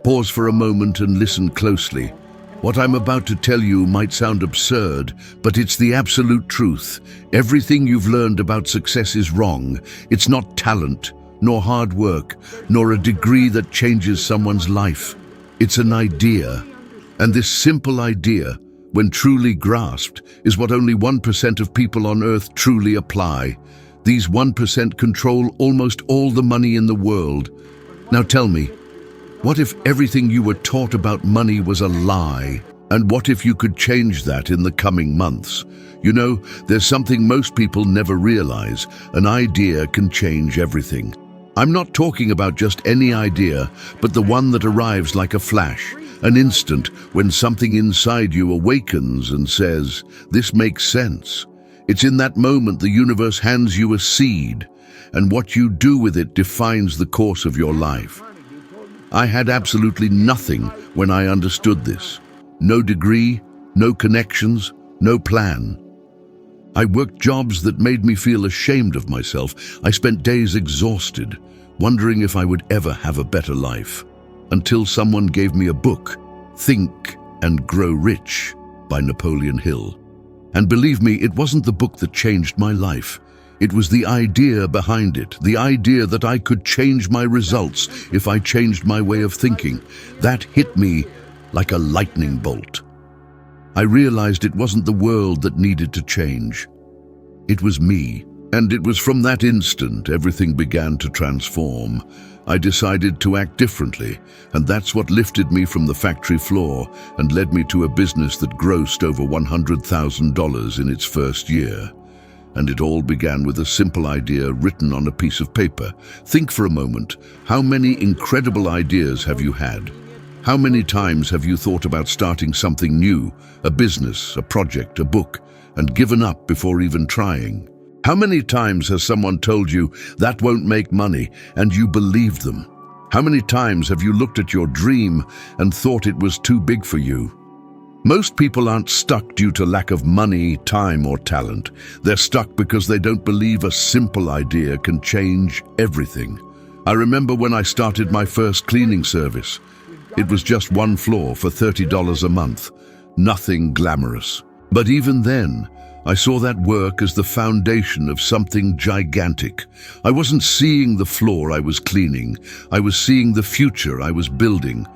Pause for a moment and listen closely. What I'm about to tell you might sound absurd, but it's the absolute truth. Everything you've learned about success is wrong. It's not talent, nor hard work, nor a degree that changes someone's life. It's an idea. And this simple idea, when truly grasped, is what only 1% of people on Earth truly apply. These 1% control almost all the money in the world. Now tell me, what if everything you were taught about money was a lie? And what if you could change that in the coming months? You know, there's something most people never realize. An idea can change everything. I'm not talking about just any idea, but the one that arrives like a flash, an instant when something inside you awakens and says, "This makes sense." It's in that moment the universe hands you a seed, and what you do with it defines the course of your life. I had absolutely nothing when I understood this. No degree, no connections, no plan. I worked jobs that made me feel ashamed of myself. I spent days exhausted, wondering if I would ever have a better life. Until someone gave me a book, Think and Grow Rich by Napoleon Hill. And believe me, it wasn't the book that changed my life. It was the idea behind it, the idea that I could change my results if I changed my way of thinking. That hit me like a lightning bolt. I realized it wasn't the world that needed to change. It was me. And it was from that instant everything began to transform. I decided to act differently, and that's what lifted me from the factory floor and led me to a business that grossed over $100,000 in its first year. And it all began with a simple idea written on a piece of paper. Think for a moment, how many incredible ideas have you had? How many times have you thought about starting something new, a business, a project, a book, and given up before even trying? How many times has someone told you that won't make money and you believed them? How many times have you looked at your dream and thought it was too big for you? Most people aren't stuck due to lack of money, time, or talent. They're stuck because they don't believe a simple idea can change everything. I remember when I started my first cleaning service. It was just one floor for $30 a month. Nothing glamorous. But even then, I saw that work as the foundation of something gigantic. I wasn't seeing the floor I was cleaning. I was seeing the future I was building.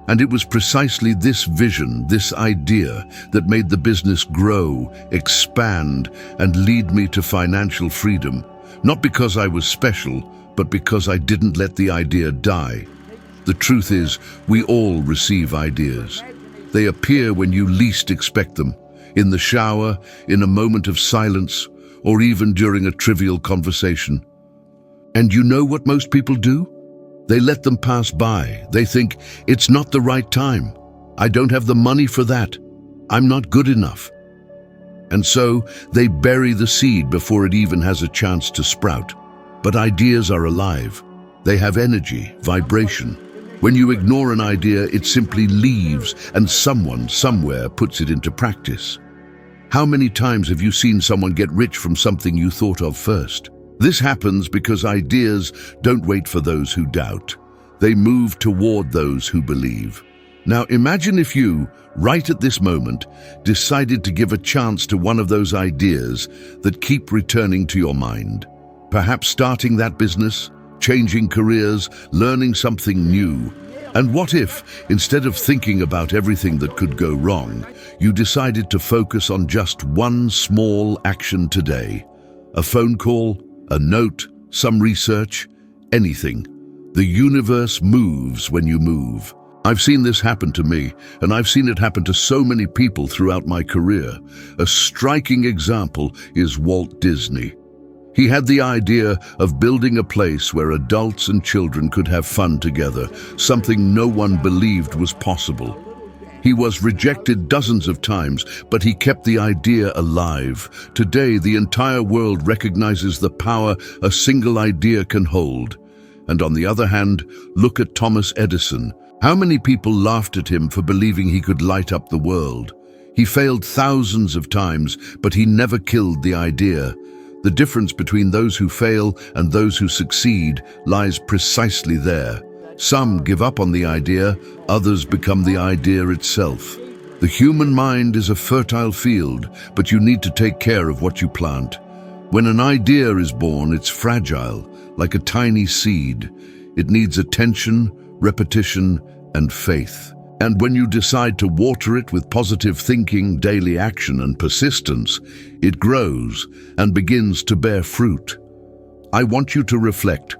And it was precisely this vision, this idea, that made the business grow, expand, and lead me to financial freedom. Not because I was special, but because I didn't let the idea die. The truth is, we all receive ideas. They appear when you least expect them, in the shower, in a moment of silence, or even during a trivial conversation. And you know what most people do? They let them pass by. They think, it's not the right time. I don't have the money for that. I'm not good enough. And so they bury the seed before it even has a chance to sprout. But ideas are alive. They have energy, vibration. When you ignore an idea, it simply leaves and someone, somewhere puts it into practice. How many times have you seen someone get rich from something you thought of first? This happens because ideas don't wait for those who doubt. They move toward those who believe. Now imagine if you, right at this moment, decided to give a chance to one of those ideas that keep returning to your mind. Perhaps starting that business, changing careers, learning something new. And what if, instead of thinking about everything that could go wrong, you decided to focus on just one small action today? A phone call, a note, some research, anything. The universe moves when you move. I've seen this happen to me, and I've seen it happen to so many people throughout my career. A striking example is Walt Disney. He had the idea of building a place where adults and children could have fun together, something no one believed was possible. He was rejected dozens of times, but he kept the idea alive. Today, the entire world recognizes the power a single idea can hold. And on the other hand, look at Thomas Edison. How many people laughed at him for believing he could light up the world? He failed thousands of times, but he never killed the idea. The difference between those who fail and those who succeed lies precisely there. Some give up on the idea, others become the idea itself. The human mind is a fertile field, but you need to take care of what you plant. When an idea is born, it's fragile, like a tiny seed. It needs attention, repetition, and faith. And when you decide to water it with positive thinking, daily action, and persistence, it grows and begins to bear fruit. I want you to reflect.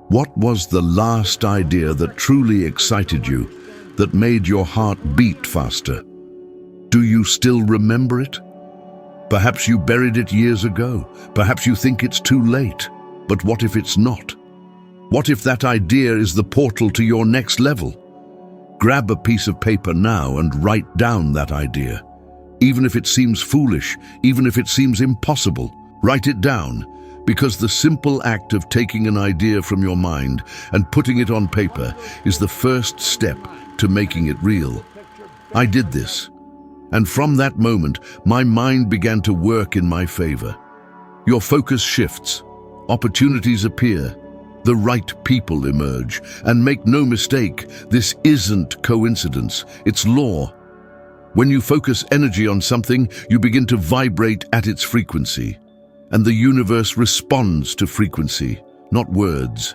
What was the last idea that truly excited you, that made your heart beat faster? Do you still remember it? Perhaps you buried it years ago. Perhaps you think it's too late. But what if it's not? What if that idea is the portal to your next level? Grab a piece of paper now and write down that idea. Even if it seems foolish, even if it seems impossible, write it down, because the simple act of taking an idea from your mind and putting it on paper is the first step to making it real. I did this, and from that moment, my mind began to work in my favor. Your focus shifts, opportunities appear, the right people emerge, and make no mistake, this isn't coincidence, it's law. When you focus energy on something, you begin to vibrate at its frequency, and the universe responds to frequency, not words.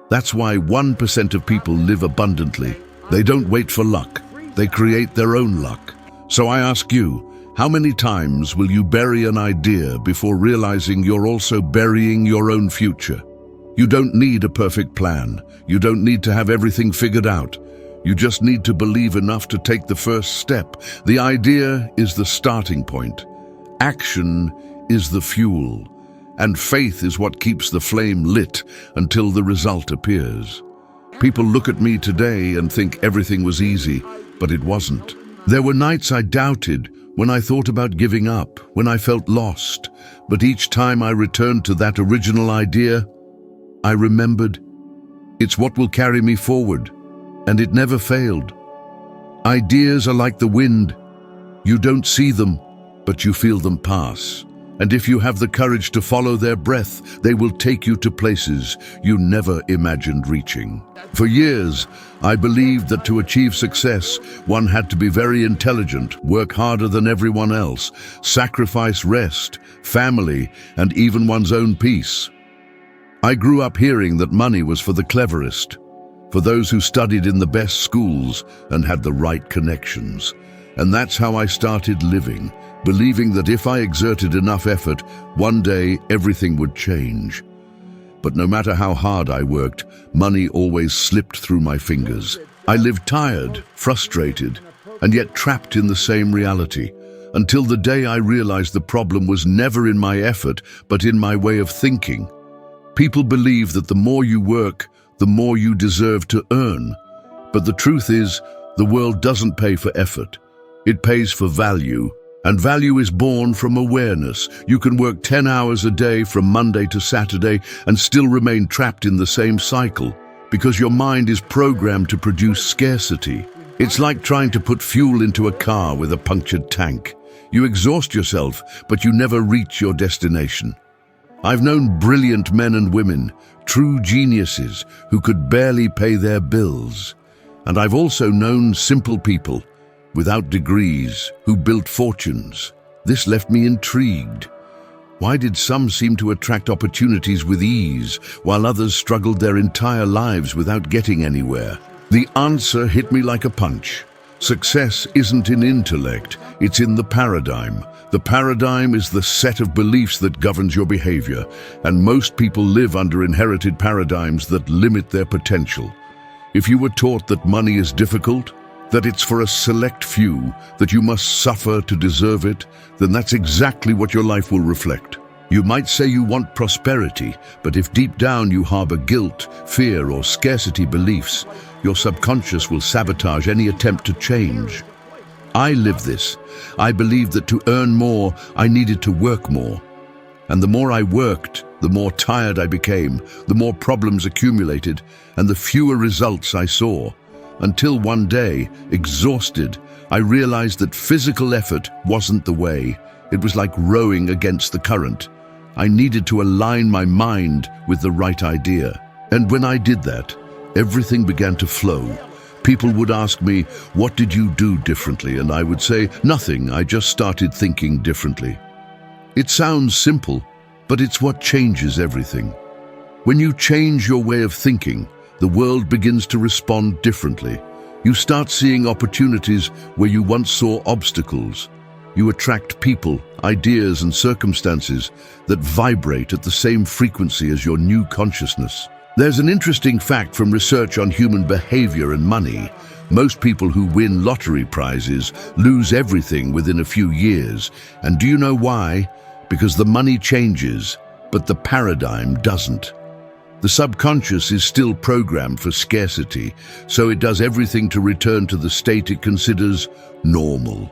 That's why 1% of people live abundantly. They don't wait for luck, they create their own luck. So I ask you, how many times will you bury an idea before realizing you're also burying your own future? You don't need a perfect plan. You don't need to have everything figured out. You just need to believe enough to take the first step. The idea is the starting point. Action is the fuel. And faith is what keeps the flame lit until the result appears. People look at me today and think everything was easy, but it wasn't. There were nights I doubted, when I thought about giving up, when I felt lost. But each time I returned to that original idea, I remembered, it's what will carry me forward, and it never failed. Ideas are like the wind. You don't see them, but you feel them pass. And if you have the courage to follow their breath, they will take you to places you never imagined reaching. For years, I believed that to achieve success, one had to be very intelligent, work harder than everyone else, sacrifice rest, family, and even one's own peace. I grew up hearing that money was for the cleverest, for those who studied in the best schools and had the right connections. And that's how I started living, believing that if I exerted enough effort, one day everything would change. But no matter how hard I worked, money always slipped through my fingers. I lived tired, frustrated, and yet trapped in the same reality, until the day I realized the problem was never in my effort, but in my way of thinking. People believe that the more you work, the more you deserve to earn. But the truth is, the world doesn't pay for effort. It pays for value. And value is born from awareness. You can work 10 hours a day from Monday to Saturday and still remain trapped in the same cycle because your mind is programmed to produce scarcity. It's like trying to put fuel into a car with a punctured tank. You exhaust yourself, but you never reach your destination. I've known brilliant men and women, true geniuses who could barely pay their bills. And I've also known simple people without degrees, who built fortunes. This left me intrigued. Why did some seem to attract opportunities with ease, while others struggled their entire lives without getting anywhere? The answer hit me like a punch. Success isn't in intellect, it's in the paradigm. The paradigm is the set of beliefs that governs your behavior, and most people live under inherited paradigms that limit their potential. If you were taught that money is difficult, that it's for a select few, that you must suffer to deserve it, then that's exactly what your life will reflect. You might say you want prosperity, but if deep down you harbor guilt, fear, or scarcity beliefs, your subconscious will sabotage any attempt to change. I live this. I believed that to earn more, I needed to work more. And the more I worked, the more tired I became, the more problems accumulated, and the fewer results I saw. Until one day, exhausted, I realized that physical effort wasn't the way. It was like rowing against the current. I needed to align my mind with the right idea. And when I did that, everything began to flow. People would ask me, "What did you do differently?" And I would say, "Nothing, I just started thinking differently." It sounds simple, but it's what changes everything. When you change your way of thinking, the world begins to respond differently. You start seeing opportunities where you once saw obstacles. You attract people, ideas, and circumstances that vibrate at the same frequency as your new consciousness. There's an interesting fact from research on human behavior and money. Most people who win lottery prizes lose everything within a few years. And do you know why? Because the money changes, but the paradigm doesn't. The subconscious is still programmed for scarcity, so it does everything to return to the state it considers normal.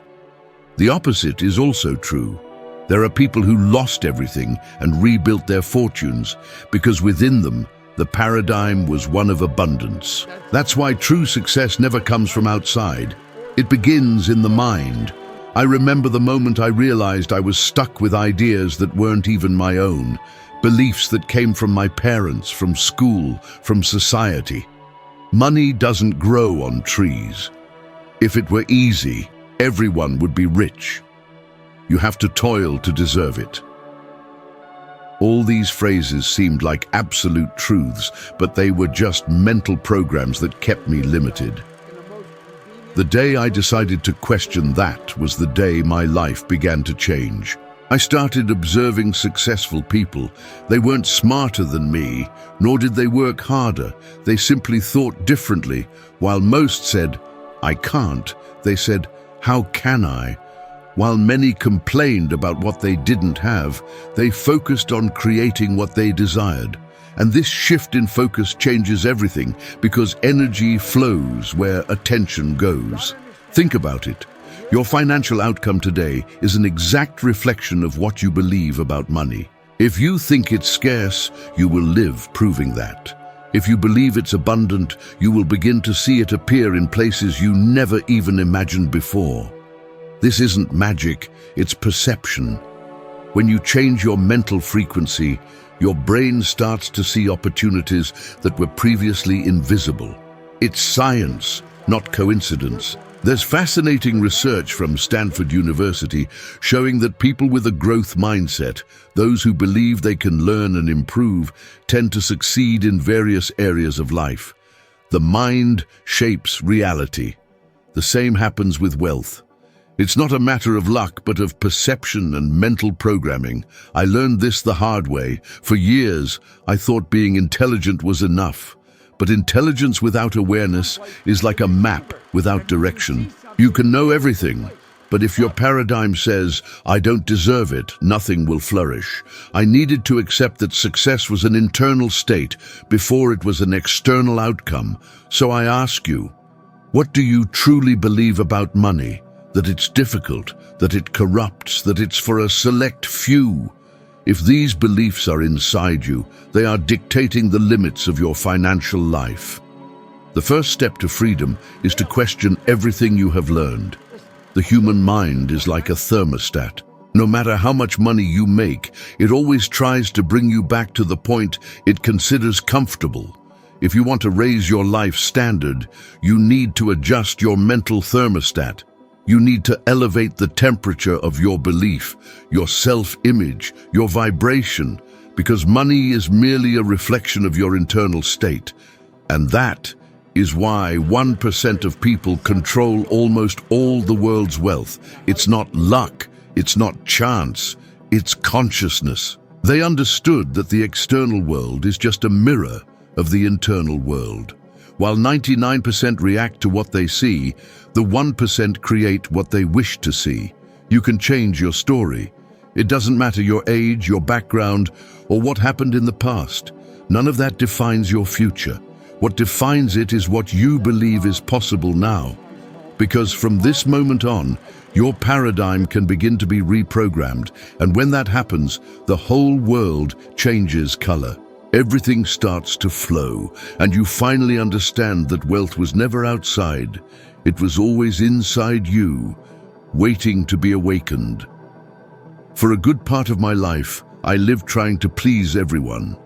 The opposite is also true. There are people who lost everything and rebuilt their fortunes because within them, the paradigm was one of abundance. That's why true success never comes from outside. It begins in the mind. I remember the moment I realized I was stuck with ideas that weren't even my own, beliefs that came from my parents, from school, from society. Money doesn't grow on trees. If it were easy, everyone would be rich. You have to toil to deserve it. All these phrases seemed like absolute truths, but they were just mental programs that kept me limited. The day I decided to question that was the day my life began to change. I started observing successful people. They weren't smarter than me, nor did they work harder. They simply thought differently. While most said, "I can't," they said, "How can I?" While many complained about what they didn't have, they focused on creating what they desired. And this shift in focus changes everything because energy flows where attention goes. Think about it. Your financial outcome today is an exact reflection of what you believe about money. If you think it's scarce, you will live proving that. If you believe it's abundant, you will begin to see it appear in places you never even imagined before. This isn't magic, it's perception. When you change your mental frequency, your brain starts to see opportunities that were previously invisible. It's science, not coincidence. There's fascinating research from Stanford University showing that people with a growth mindset, those who believe they can learn and improve, tend to succeed in various areas of life. The mind shapes reality. The same happens with wealth. It's not a matter of luck, but of perception and mental programming. I learned this the hard way. For years, I thought being intelligent was enough. But intelligence without awareness is like a map without direction. You can know everything, but if your paradigm says, "I don't deserve it," nothing will flourish. I needed to accept that success was an internal state before it was an external outcome. So I ask you, what do you truly believe about money? That it's difficult, that it corrupts, that it's for a select few? If these beliefs are inside you, they are dictating the limits of your financial life. The first step to freedom is to question everything you have learned. The human mind is like a thermostat. No matter how much money you make, it always tries to bring you back to the point it considers comfortable. If you want to raise your life standard, you need to adjust your mental thermostat. You need to elevate the temperature of your belief, your self-image, your vibration, because money is merely a reflection of your internal state. And that is why 1% of people control almost all the world's wealth. It's not luck, it's not chance, it's consciousness. They understood that the external world is just a mirror of the internal world. While 99% react to what they see, the 1% create what they wish to see. You can change your story. It doesn't matter your age, your background, or what happened in the past. None of that defines your future. What defines it is what you believe is possible now. Because from this moment on, your paradigm can begin to be reprogrammed, and when that happens, the whole world changes color. Everything starts to flow, and you finally understand that wealth was never outside. It was always inside you, waiting to be awakened. For a good part of my life, I lived trying to please everyone.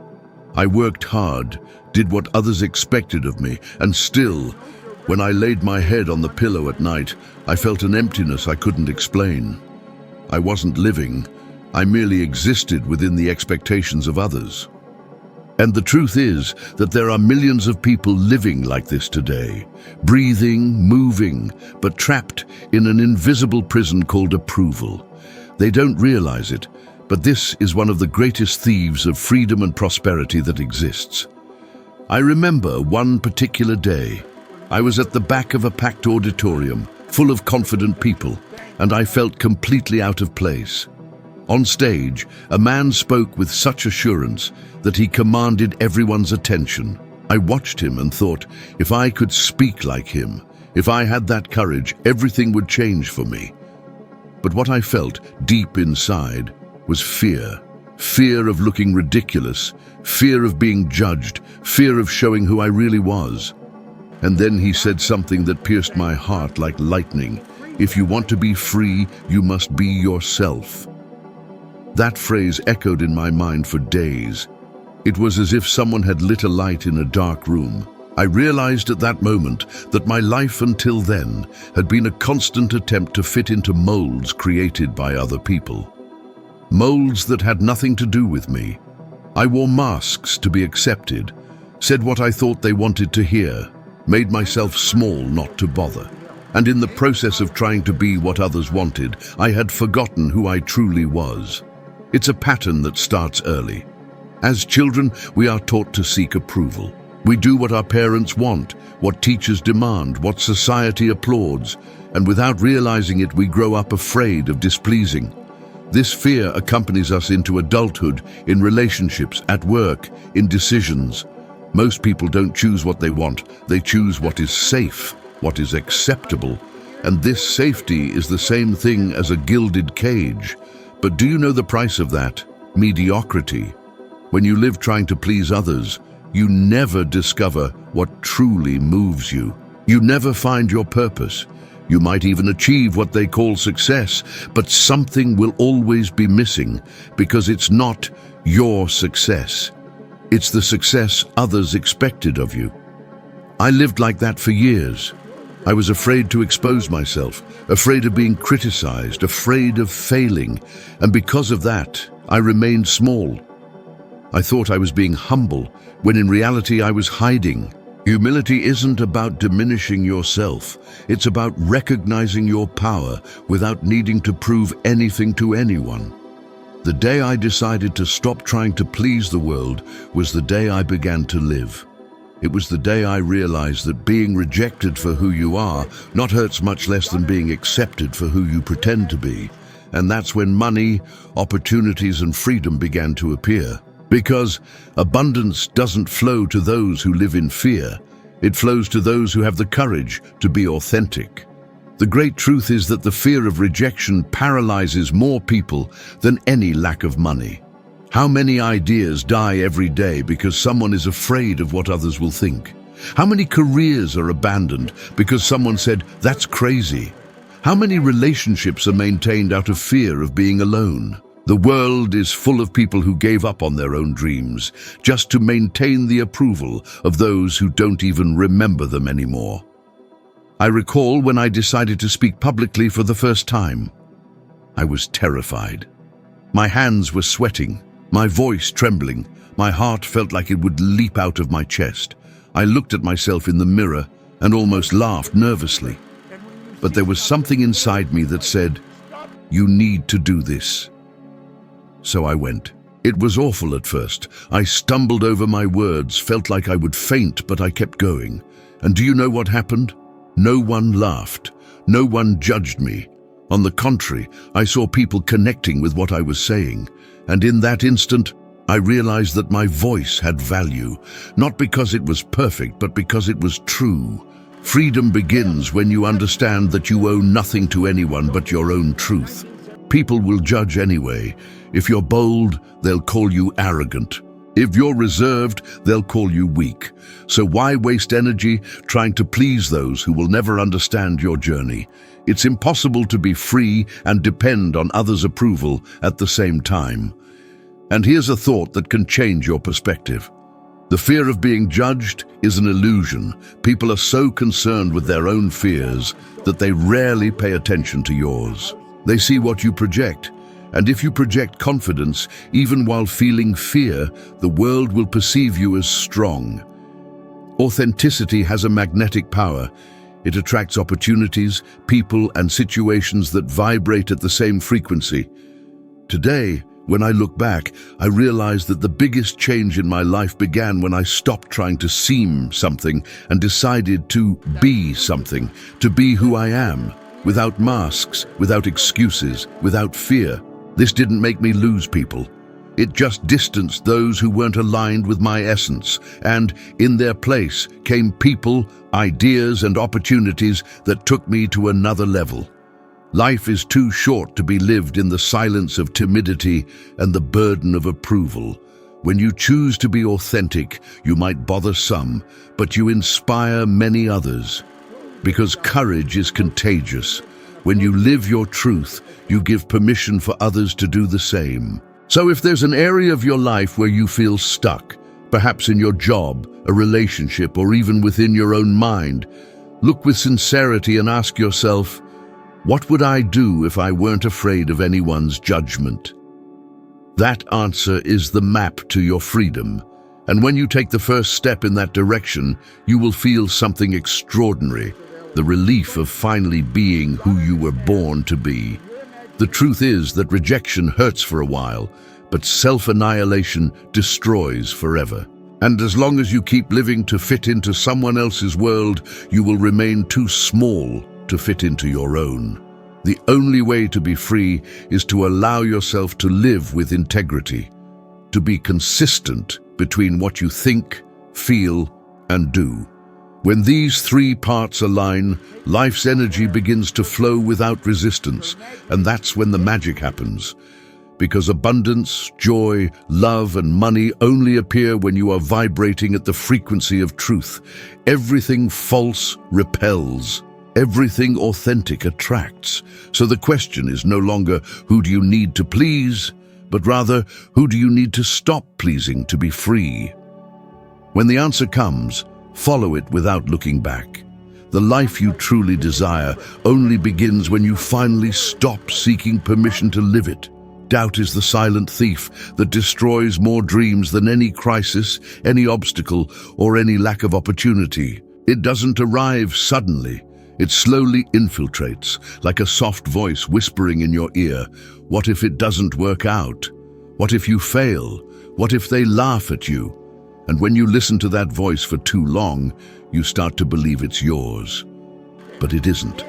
I worked hard, did what others expected of me, and still, when I laid my head on the pillow at night, I felt an emptiness I couldn't explain. I wasn't living, I merely existed within the expectations of others. And the truth is that there are millions of people living like this today, breathing, moving, but trapped in an invisible prison called approval. They don't realize it, but this is one of the greatest thieves of freedom and prosperity that exists. I remember one particular day. I was at the back of a packed auditorium, full of confident people, and I felt completely out of place. On stage, a man spoke with such assurance that he commanded everyone's attention. I watched him and thought, if I could speak like him, if I had that courage, everything would change for me. But what I felt deep inside was fear. Fear of looking ridiculous, fear of being judged, fear of showing who I really was. And then he said something that pierced my heart like lightning. If you want to be free, you must be yourself. That phrase echoed in my mind for days. It was as if someone had lit a light in a dark room. I realized at that moment that my life until then had been a constant attempt to fit into molds created by other people. Molds that had nothing to do with me. I wore masks to be accepted, said what I thought they wanted to hear, made myself small not to bother. And in the process of trying to be what others wanted, I had forgotten who I truly was. It's a pattern that starts early. As children, we are taught to seek approval. We do what our parents want, what teachers demand, what society applauds, and without realizing it, we grow up afraid of displeasing. This fear accompanies us into adulthood, in relationships, at work, in decisions. Most people don't choose what they want, they choose what is safe, what is acceptable. And this safety is the same thing as a gilded cage. But do you know the price of that? Mediocrity. When you live trying to please others, you never discover what truly moves you. You never find your purpose. You might even achieve what they call success, but something will always be missing because it's not your success. It's the success others expected of you. I lived like that for years. I was afraid to expose myself, afraid of being criticized, afraid of failing, and because of that, I remained small. I thought I was being humble, when in reality I was hiding. Humility isn't about diminishing yourself. It's about recognizing your power without needing to prove anything to anyone. The day I decided to stop trying to please the world was the day I began to live. It was the day I realized that being rejected for who you are not hurts much less than being accepted for who you pretend to be. And that's when money, opportunities, and freedom began to appear. Because abundance doesn't flow to those who live in fear. It flows to those who have the courage to be authentic. The great truth is that the fear of rejection paralyzes more people than any lack of money. How many ideas die every day because someone is afraid of what others will think? How many careers are abandoned because someone said, "That's crazy"? How many relationships are maintained out of fear of being alone? The world is full of people who gave up on their own dreams just to maintain the approval of those who don't even remember them anymore. I recall when I decided to speak publicly for the first time. I was terrified. My hands were sweating, my voice trembling, my heart felt like it would leap out of my chest. I looked at myself in the mirror and almost laughed nervously. But there was something inside me that said, "You need to do this." So I went. It was awful at first. I stumbled over my words, felt like I would faint, but I kept going. And do you know what happened? No one laughed. No one judged me. On the contrary, I saw people connecting with what I was saying. And in that instant, I realized that my voice had value, not because it was perfect, but because it was true. Freedom begins when you understand that you owe nothing to anyone but your own truth. People will judge anyway. If you're bold, they'll call you arrogant. If you're reserved, they'll call you weak. So why waste energy trying to please those who will never understand your journey? It's impossible to be free and depend on others' approval at the same time. And here's a thought that can change your perspective. The fear of being judged is an illusion. People are so concerned with their own fears that they rarely pay attention to yours. They see what you project, and if you project confidence, even while feeling fear, the world will perceive you as strong. Authenticity has a magnetic power. It attracts opportunities, people, and situations that vibrate at the same frequency. Today, when I look back, I realize that the biggest change in my life began when I stopped trying to seem something and decided to be something, to be who I am, without masks, without excuses, without fear. This didn't make me lose people. It just distanced those who weren't aligned with my essence, and in their place came people, ideas, and opportunities that took me to another level. Life is too short to be lived in the silence of timidity and the burden of approval. When you choose to be authentic, you might bother some, but you inspire many others. Because courage is contagious. When you live your truth, you give permission for others to do the same. So if there's an area of your life where you feel stuck, perhaps in your job, a relationship, or even within your own mind, look with sincerity and ask yourself, what would I do if I weren't afraid of anyone's judgment? That answer is the map to your freedom. And when you take the first step in that direction, you will feel something extraordinary, the relief of finally being who you were born to be. The truth is that rejection hurts for a while, but self-annihilation destroys forever. And as long as you keep living to fit into someone else's world, you will remain too small to fit into your own. The only way to be free is to allow yourself to live with integrity, to be consistent between what you think, feel, and do. When these three parts align, life's energy begins to flow without resistance, and that's when the magic happens. Because abundance, joy, love, and money only appear when you are vibrating at the frequency of truth. Everything false repels. Everything authentic attracts. So the question is no longer, who do you need to please, but rather, who do you need to stop pleasing to be free? When the answer comes, follow it without looking back. The life you truly desire only begins when you finally stop seeking permission to live it. Doubt is the silent thief that destroys more dreams than any crisis, any obstacle, or any lack of opportunity. It doesn't arrive suddenly. It slowly infiltrates, like a soft voice whispering in your ear. What if it doesn't work out? What if you fail? What if they laugh at you? And when you listen to that voice for too long, you start to believe it's yours. But it isn't.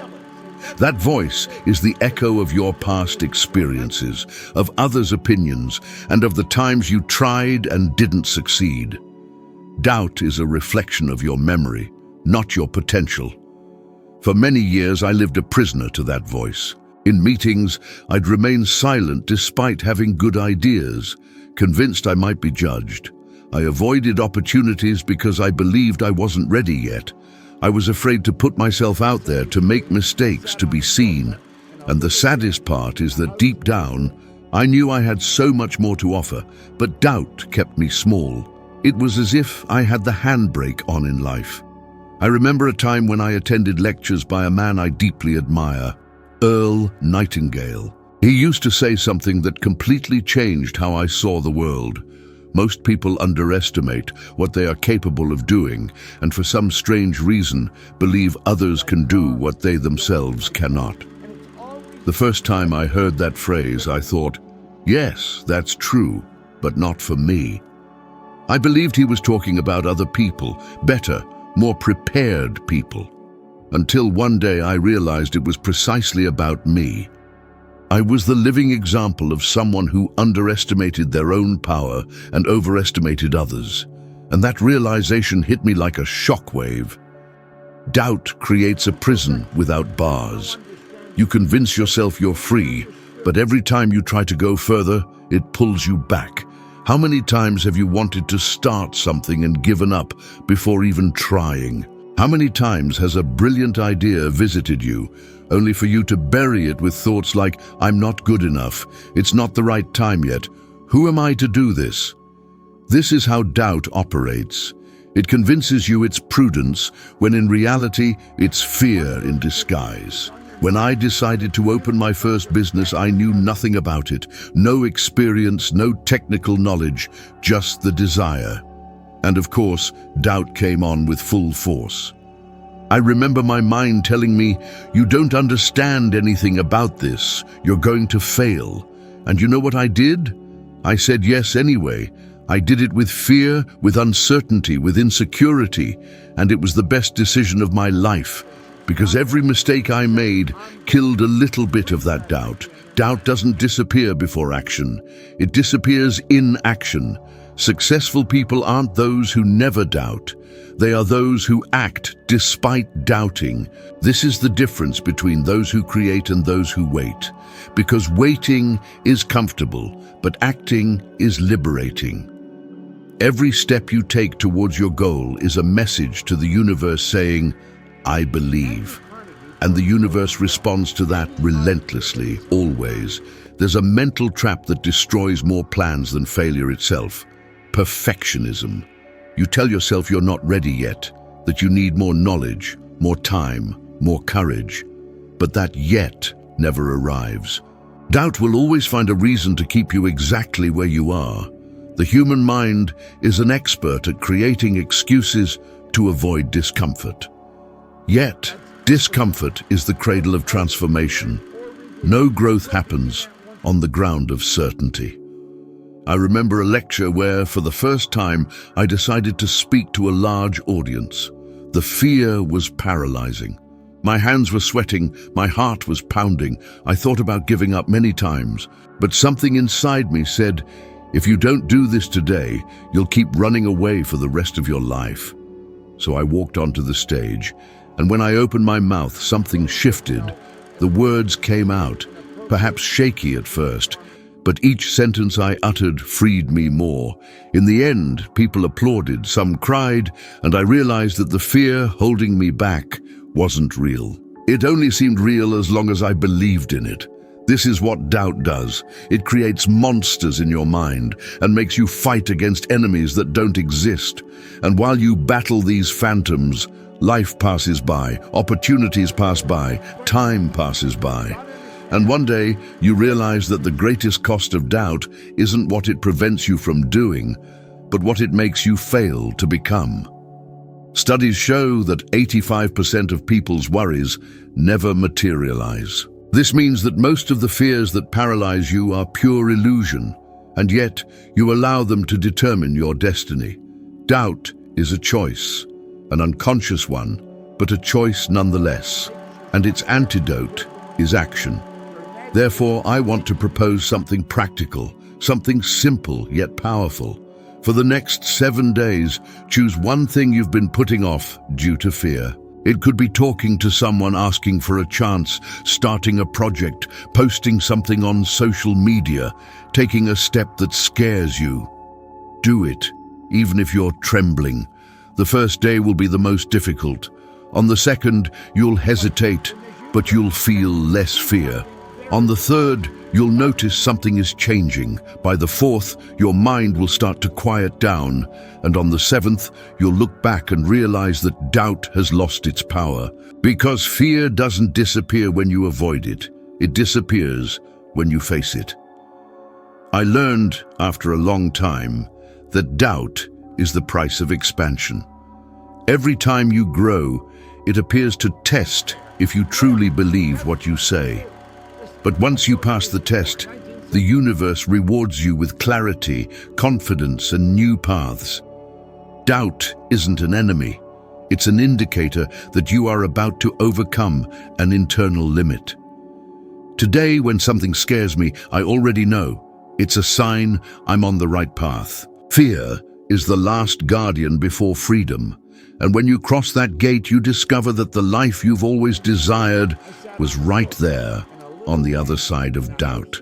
That voice is the echo of your past experiences, of others' opinions, and of the times you tried and didn't succeed. Doubt is a reflection of your memory, not your potential. For many years, I lived a prisoner to that voice. In meetings, I'd remain silent despite having good ideas, convinced I might be judged. I avoided opportunities because I believed I wasn't ready yet. I was afraid to put myself out there, to make mistakes, to be seen. And the saddest part is that deep down, I knew I had so much more to offer, but doubt kept me small. It was as if I had the handbrake on in life. I remember a time when I attended lectures by a man I deeply admire, Earl Nightingale. He used to say something that completely changed how I saw the world. Most people underestimate what they are capable of doing, and for some strange reason, believe others can do what they themselves cannot. The first time I heard that phrase, I thought, yes, that's true, but not for me. I believed he was talking about other people, better, more prepared people. Until one day I realized it was precisely about me. I was the living example of someone who underestimated their own power and overestimated others. And that realization hit me like a shockwave. Doubt creates a prison without bars. You convince yourself you're free, but every time you try to go further, it pulls you back. How many times have you wanted to start something and given up before even trying? How many times has a brilliant idea visited you, only for you to bury it with thoughts like, I'm not good enough, it's not the right time yet, who am I to do this? This is how doubt operates. It convinces you it's prudence, when in reality, it's fear in disguise. When I decided to open my first business, I knew nothing about it. No experience, no technical knowledge, just the desire. And of course, doubt came on with full force. I remember my mind telling me, "You don't understand anything about this. You're going to fail." And you know what I did? I said yes anyway. I did it with fear, with uncertainty, with insecurity, and it was the best decision of my life, because every mistake I made killed a little bit of that doubt. Doubt doesn't disappear before action. It disappears in action. Successful people aren't those who never doubt. They are those who act despite doubting. This is the difference between those who create and those who wait. Because waiting is comfortable, but acting is liberating. Every step you take towards your goal is a message to the universe saying, "I believe." And the universe responds to that relentlessly, always. There's a mental trap that destroys more plans than failure itself. Perfectionism. You tell yourself you're not ready yet, that you need more knowledge, more time, more courage. But that yet never arrives. Doubt will always find a reason to keep you exactly where you are. The human mind is an expert at creating excuses to avoid discomfort. Yet, discomfort is the cradle of transformation. No growth happens on the ground of certainty. I remember a lecture where, for the first time, I decided to speak to a large audience. The fear was paralyzing. My hands were sweating, my heart was pounding. I thought about giving up many times, but something inside me said, "If you don't do this today, you'll keep running away for the rest of your life." So I walked onto the stage, and when I opened my mouth, something shifted. The words came out, perhaps shaky at first, but each sentence I uttered freed me more. In the end, people applauded, some cried, and I realized that the fear holding me back wasn't real. It only seemed real as long as I believed in it. This is what doubt does. It creates monsters in your mind and makes you fight against enemies that don't exist. And while you battle these phantoms, life passes by, opportunities pass by, time passes by. And one day, you realize that the greatest cost of doubt isn't what it prevents you from doing, but what it makes you fail to become. Studies show that 85% of people's worries never materialize. This means that most of the fears that paralyze you are pure illusion, and yet you allow them to determine your destiny. Doubt is a choice, an unconscious one, but a choice nonetheless, and its antidote is action. Therefore, I want to propose something practical, something simple yet powerful. For the next 7 days, choose one thing you've been putting off due to fear. It could be talking to someone, asking for a chance, starting a project, posting something on social media, taking a step that scares you. Do it, even if you're trembling. The first day will be the most difficult. On the second, you'll hesitate, but you'll feel less fear. On the third, you'll notice something is changing. By the fourth, your mind will start to quiet down. And on the seventh, you'll look back and realize that doubt has lost its power. Because fear doesn't disappear when you avoid it. It disappears when you face it. I learned, after a long time, that doubt is the price of expansion. Every time you grow, it appears to test if you truly believe what you say. But once you pass the test, the universe rewards you with clarity, confidence, and new paths. Doubt isn't an enemy. It's an indicator that you are about to overcome an internal limit. Today, when something scares me, I already know. It's a sign I'm on the right path. Fear is the last guardian before freedom. And when you cross that gate, you discover that the life you've always desired was right there, on the other side of doubt.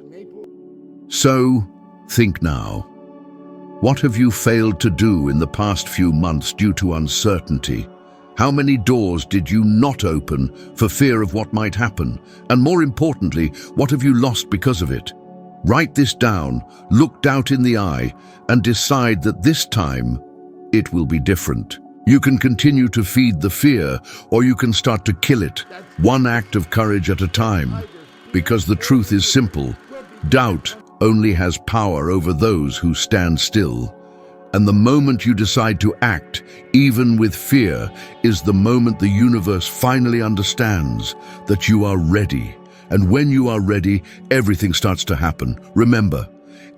So, think now. What have you failed to do in the past few months due to uncertainty? How many doors did you not open for fear of what might happen? And more importantly, what have you lost because of it? Write this down, look doubt in the eye, and decide that this time it will be different. You can continue to feed the fear, or you can start to kill it, one act of courage at a time. Because the truth is simple: doubt only has power over those who stand still. And the moment you decide to act, even with fear, is the moment the universe finally understands that you are ready. And when you are ready, everything starts to happen. Remember,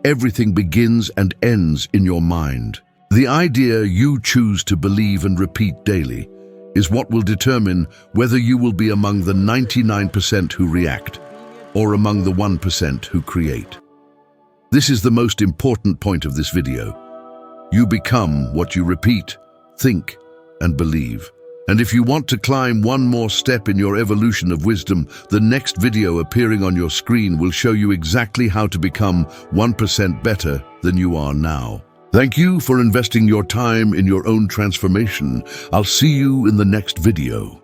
everything begins and ends in your mind. The idea you choose to believe and repeat daily is what will determine whether you will be among the 99% who react or among the 1% who create. This is the most important point of this video. You become what you repeat, think, and believe. And if you want to climb one more step in your evolution of wisdom, the next video appearing on your screen will show you exactly how to become 1% better than you are now. Thank you for investing your time in your own transformation. I'll see you in the next video.